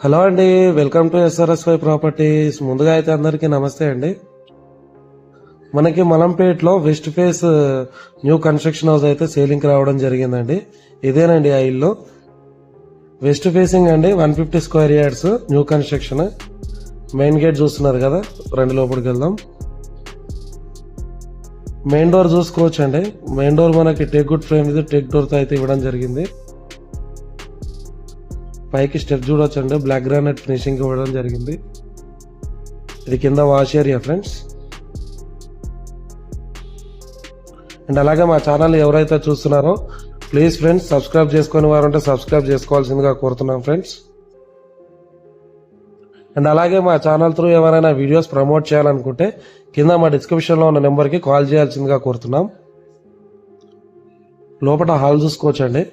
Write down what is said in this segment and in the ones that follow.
Hello అండి, welcome to SRSY properties. ముందుగా అయితే అందరికీ నమస్తే అండి. మనకి మలంపేట్లో west face new construction house అయితే సేలింగ్ రావడం జరిగిందండి. ఇదేనండి ఆ ఇల్లు. వెస్ట్ ఫేసింగ్ అండి, 150 square yards new construction. Main gate చూస్తున్నారు కదా, రండి లోపలికి వెళ్దాం. మెయిన్ డోర్ చూసుకోవచ్చు అండి. మెయిన్ డోర్ మనకి టేక్ గుడ్ ఫ్రేమ్ ఇది టేక్ డోర్ తో అయితే ఇవ్వడం జరిగింది. పైకి స్టెప్ చూడొచ్చండి, బ్లాక్ గ్రానైట్ ఫినిషింగ్ ఇవ్వడం జరిగింది. ఇది కింద వాష్ ఏరియా ఫ్రెండ్స్. అండ్ అలాగే మా ఛానల్ ఎవరైతే చూస్తున్నారో ప్లీజ్ ఫ్రెండ్స్ సబ్స్క్రైబ్ చేసుకునే వారు ఉంటే సబ్స్క్రైబ్ చేసుకోవాల్సిందిగా కోరుతున్నాం ఫ్రెండ్స్. అండ్ అలాగే మా ఛానల్ త్రూ ఎవరైనా వీడియోస్ ప్రమోట్ చేయాలనుకుంటే కింద మా డిస్క్రిప్షన్లో ఉన్న నెంబర్కి కాల్ చేయాల్సిందిగా కోరుతున్నాం. లోపల హాల్ చూసుకోవచ్చండి.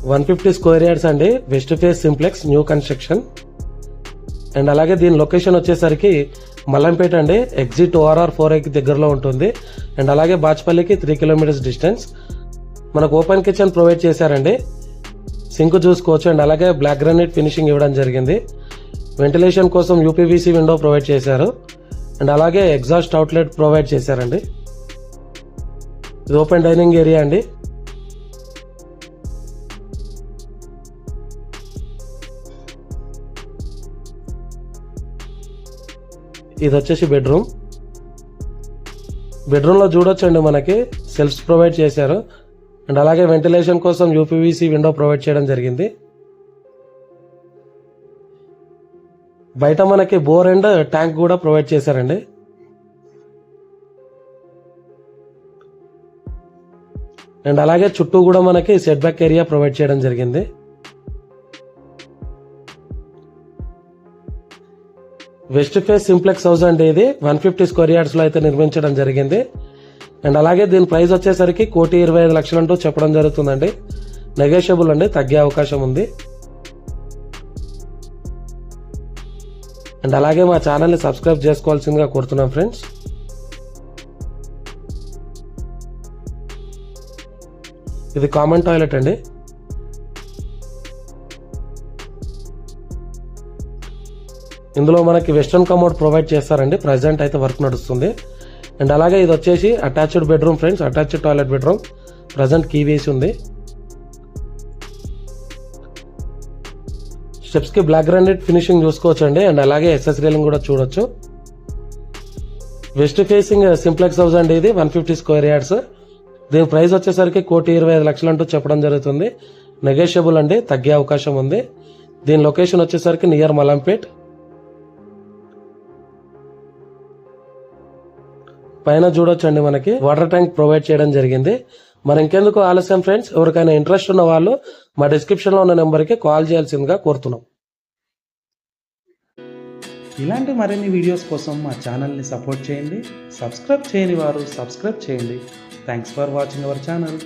150 స్క్వేర్ యార్డ్స్ అండి, west face simplex new construction. And అలాగే దీని లొకేషన్ వచ్చేసరికి మల్లంపేట అండి, ఎగ్జిట్ ORR 4A దగ్గరలో ఉంటుంది. అండ్ అలాగే బాచ్పల్లికి 3 కిలోమీటర్స్ డిస్టెన్స్. మనకు ఓపెన్ కిచెన్ ప్రొవైడ్ చేశారండి, సింక్ చూసుకోవచ్చు. అండ్ అలాగే బ్లాక్ గ్రానైట్ ఫినిషింగ్ ఇవ్వడం జరిగింది. వెంటిలేషన్ కోసం UPVC విండో ప్రొవైడ్ చేశారు. అండ్ అలాగే ఎగ్జాస్ట్ అవుట్లెట్ ప్రొవైడ్ చేశారండి. ఇది ఓపెన్ డైనింగ్ ఏరియా అండి. ఇది వచ్చేసి బెడ్రూమ్. లో చూడొచ్చండి, మనకి సెల్ఫ్స్ ప్రొవైడ్ చేశారు. అండ్ అలాగే వెంటిలేషన్ కోసం UPVC విండో ప్రొవైడ్ చేయడం జరిగింది. బయట మనకి బోర్ అండ్ ట్యాంక్ కూడా ప్రొవైడ్ చేశారండి. అండ్ అలాగే చుట్టూ కూడా మనకి సెట్ బ్యాక్ ఏరియా ప్రొవైడ్ చేయడం జరిగింది. వెస్ట్ ఫేస్ సింప్లెక్స్ హౌస్ అండి, ఇది 150 స్క్వేర్ యార్డ్స్ లో అయితే నిర్మించడం జరిగింది. అండ్ అలాగే దీని ప్రైస్ వచ్చేసరికి 1,25,00,000 అంటూ చెప్పడం జరుగుతుందండి. నెగోషియబుల్ అండి, తగ్గే అవకాశం ఉంది. అండ్ అలాగే మా ఛానల్ని సబ్స్క్రైబ్ చేసుకోవాల్సిందిగా కోరుతున్నాం ఫ్రెండ్స్. ఇది కామన్ టాయిలెట్ అండి. ఇందులో మనకి వెస్ట్రన్ కమోడ్ ప్రొవైడ్ చేస్తారండి. ప్రజెంట్ అయితే వర్క్ నడుస్తుంది. అండ్ అలాగే ఇది వచ్చేసి attached bedroom friends, attached toilet bedroom. Present key వేసి ఉంది. స్టెప్స్ కి బ్లాక్ గ్రానైట్ ఫినిషింగ్ చూసుకోవచ్చు అండి. అండ్ అలాగే SS రైలింగ్ కూడా చూడొచ్చు. వెస్ట్ ఫేసింగ్ సింప్లెక్స్ హౌస్ అండి, ఇది 150 స్క్వేర్ యార్డ్స్. దీని ప్రైస్ వచ్చేసరికి 1,25,00,000 అంటూ చెప్పడం జరుగుతుంది. నెగోషియబుల్ అండి, తగ్గే అవకాశం ఉంది. దీని లొకేషన్ వచ్చేసరికి నియర్ మలంపేట్. పైన చూడొచ్చండి, మనకి వాటర్ ట్యాంక్ ప్రొవైడ్ చేయడం జరిగింది. మరి ఇంకెందుకు ఆలస్యం ఫ్రెండ్స్, ఎవరికైనా ఇంట్రెస్ట్ ఉన్న వాళ్ళు మా డిస్క్రిప్షన్ లో ఉన్న నెంబర్కి కాల్ చేయాల్సిందిగా కోరుతున్నాం. ఇలాంటి మరిన్ని వీడియోస్ కోసం మా ఛానల్ని సపోర్ట్ చేయండి. సబ్స్క్రైబ్ చేయని వారు సబ్స్క్రైబ్ చేయండి. Thanks for watching our channel.